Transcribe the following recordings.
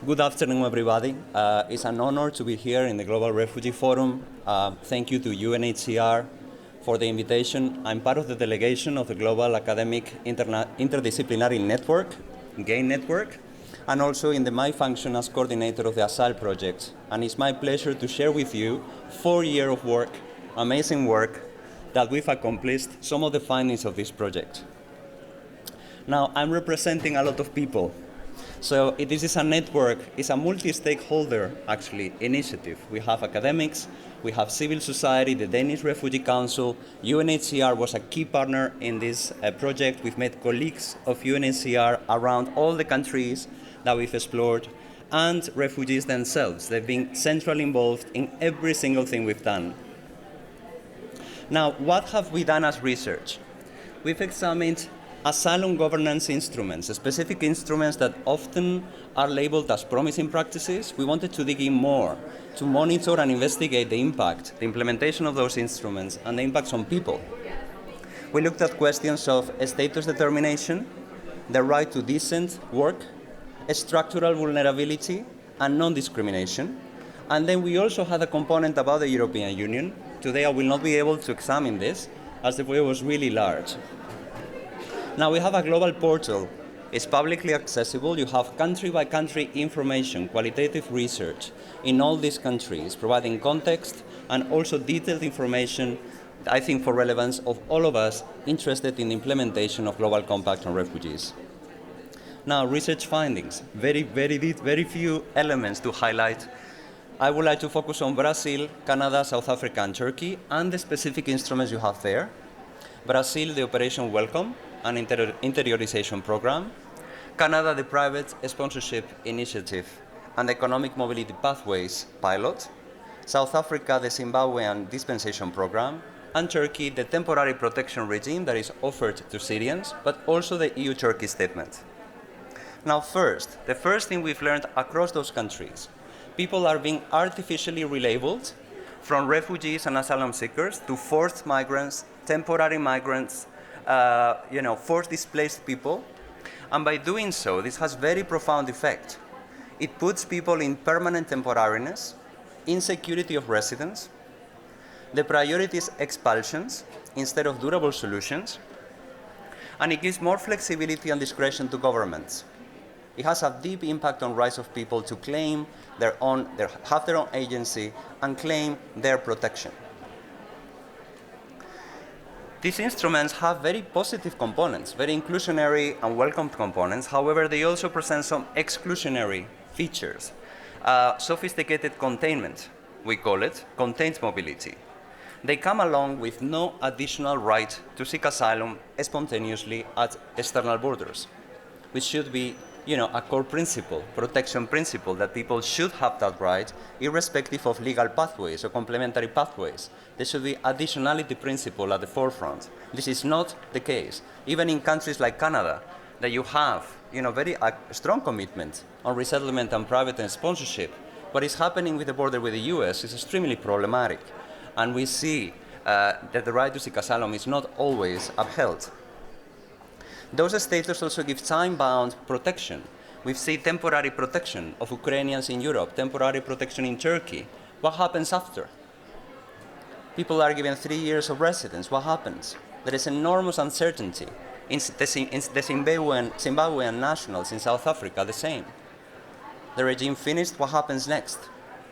Good afternoon, everybody. It's an honor to be here in the Global Refugee Forum. Thank you to UNHCR for the invitation. I'm part of the delegation of the Global Academic Interdisciplinary Network, GAIN Network, and also in my function as coordinator of the ASILE project. And it's my pleasure to share with you 4 years of work, amazing work, that we've accomplished, some of the findings of this project. Now, I'm representing a lot of people. So this is a network, it's a multi-stakeholder, actually, initiative. We have academics, we have civil society, the Danish Refugee Council. UNHCR was a key partner in this project. We've met colleagues of UNHCR around all the countries that we've explored, and refugees themselves. They've been centrally involved in every single thing we've done. Now, what have we done as research? We've examined asylum governance instruments, specific instruments that often are labeled as promising practices. We wanted to dig in more, to monitor and investigate the impact, the implementation of those instruments, and the impacts on people. We looked at questions of status determination, the right to decent work, structural vulnerability, and non-discrimination. And then we also had a component about the European Union. Today I will not be able to examine this, as the file was really large. Now we have a global portal. It's publicly accessible. You have country-by-country information, qualitative research in all these countries, providing context and also detailed information, I think, for relevance of all of us interested in the implementation of Global Compact on refugees. Now, research findings, very few elements to highlight. I would like to focus on Brazil, Canada, South Africa, and Turkey, and the specific instruments you have there. Brazil, the Operation Welcome, an interiorization program. Canada, the Private Sponsorship Initiative and Economic Mobility Pathways pilot. South Africa, the Zimbabwean Dispensation Program. And Turkey, the temporary protection regime that is offered to Syrians, but also the EU-Turkey statement. Now the first thing we've learned across those countries, people are being artificially relabeled from refugees and asylum seekers to forced migrants, temporary migrants, forced displaced people. And by doing so, this has very profound effect. It puts people in permanent temporariness, insecurity of residence. The priority is expulsions instead of durable solutions. And it gives more flexibility and discretion to governments. It has a deep impact on rights of people to claim have their own agency and claim their protection. These instruments have very positive components, very inclusionary and welcomed components. However, they also present some exclusionary features. Sophisticated containment, we call it, contained mobility. They come along with no additional right to seek asylum spontaneously at external borders, which should be a core principle, protection principle, that people should have that right irrespective of legal pathways or complementary pathways. There should be additionality principle at the forefront. This is not the case. Even in countries like Canada, that you have very strong commitment on resettlement and private and sponsorship, what is happening with the border with the US is extremely problematic. And we see that the right to seek asylum is not always upheld. Those status also give time-bound protection. We've seen temporary protection of Ukrainians in Europe, temporary protection in Turkey. What happens after? People are given 3 years of residence. What happens? There is enormous uncertainty. In the Zimbabwean nationals in South Africa, the same. The regime finished, what happens next?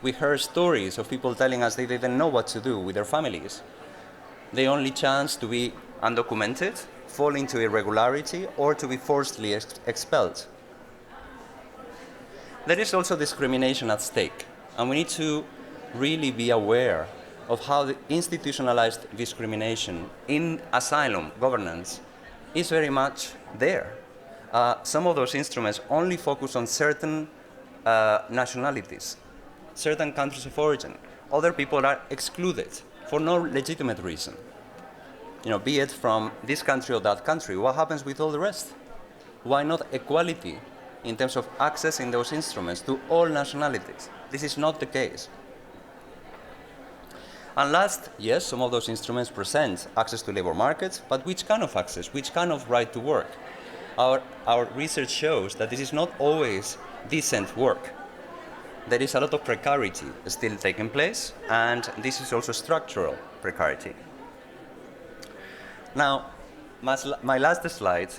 We heard stories of people telling us they didn't know what to do with their families. The only chance to be undocumented, fall into irregularity, or to be forcibly expelled. There is also discrimination at stake, and we need to really be aware of how the institutionalized discrimination in asylum governance is very much there. Some of those instruments only focus on certain nationalities, certain countries of origin. Other people are excluded for no legitimate reason. Be it from this country or that country. What happens with all the rest? Why not equality in terms of access in those instruments to all nationalities? This is not the case. And last, yes, some of those instruments present access to labor markets, but which kind of access? Which kind of right to work? Our research shows that this is not always decent work. there is a lot of precarity still taking place, and this is also structural precarity. Now, my last slide,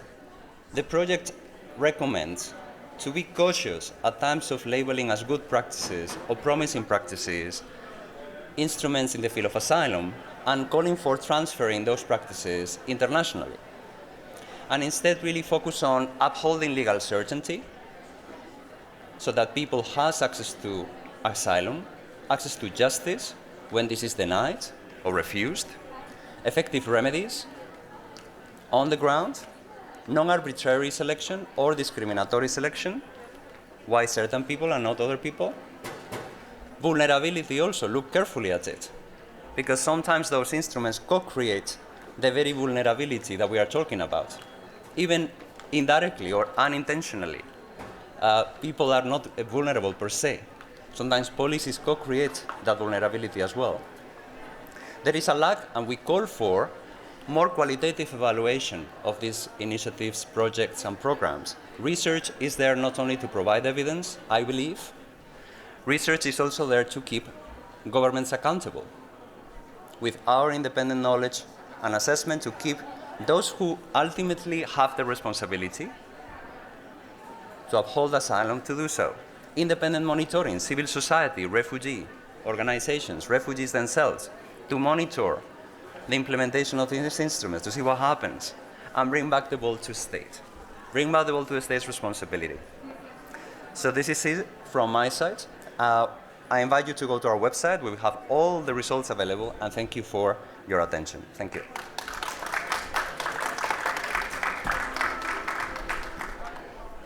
the project recommends to be cautious at times of labeling as good practices or promising practices instruments in the field of asylum and calling for transferring those practices internationally. And instead really focus on upholding legal certainty so that people have access to asylum, access to justice when this is denied or refused, effective remedies on the ground, non-arbitrary selection or discriminatory selection, why certain people and not other people. Vulnerability also, look carefully at it, because sometimes those instruments co-create the very vulnerability that we are talking about. Even indirectly or unintentionally, people are not vulnerable per se. Sometimes policies co-create that vulnerability as well. There is a lack, and we call for more qualitative evaluation of these initiatives, projects, and programs. Research is there not only to provide evidence, I believe. Research is also there to keep governments accountable with our independent knowledge and assessment to keep those who ultimately have the responsibility to uphold asylum to do so. Independent monitoring, civil society, refugee organizations, refugees themselves, to monitor the implementation of these instruments, to see what happens, and bring back the ball to state. Bring back the ball to the state's responsibility. So this is it from my side. I invite you to go to our website. We will have all the results available, and thank you for your attention. Thank you.